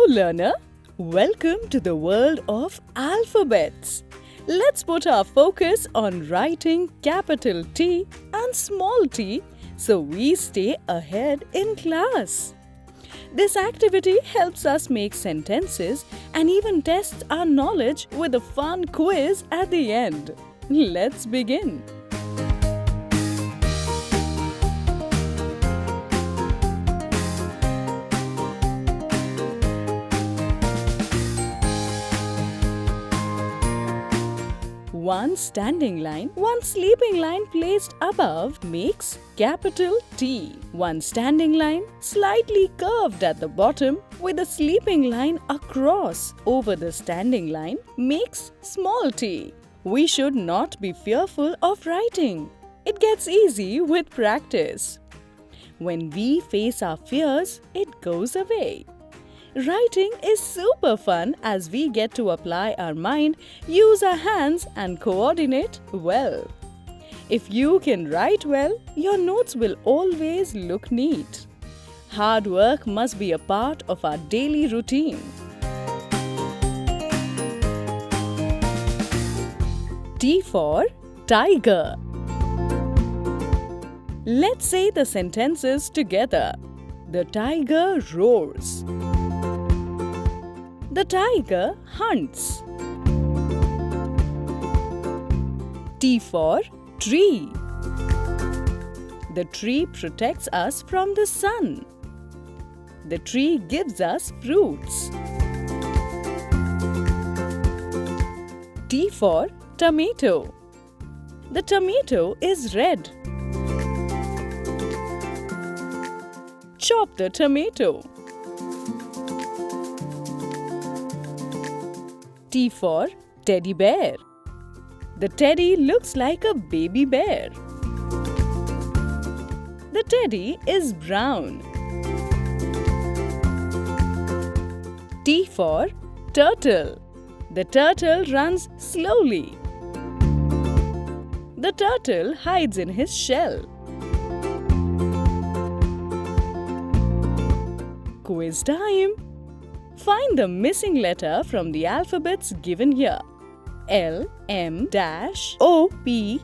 learner. Welcome to the world of alphabets. Let's put our focus on writing capital T and small t so we stay ahead in class. This activity helps us make sentences and even tests our knowledge with a fun quiz at the end. Let's begin. One standing line, one sleeping line placed above makes capital T. One standing line slightly curved at the bottom with a sleeping line across over the standing line makes small t. We should not be fearful of writing. It gets easy with practice. When we face our fears, it goes away. Writing is super fun as we get to apply our mind, use our hands and coordinate well. If you can write well, your notes will always look neat. Hard work must be a part of our daily routine. T for tiger. Let's say the sentences together. The tiger roars. The tiger hunts. T for tree. The tree protects us from the sun. The tree gives us fruits. T for tomato. The tomato is red. Chop the tomato. T for teddy bear. The teddy looks like a baby bear. The teddy is brown. T for turtle. The turtle runs slowly. The turtle hides in his shell. Quiz time! Find the missing letter from the alphabets given here. L, M, O, P,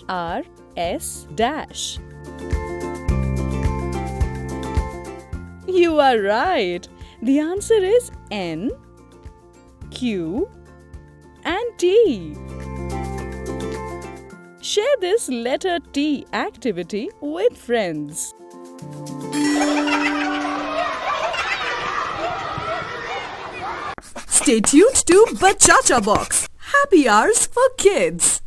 R, S. You are right. The answer is N, Q, and T. Share this letter T activity with friends. Stay tuned to Bachacha Box. Happy hours for kids.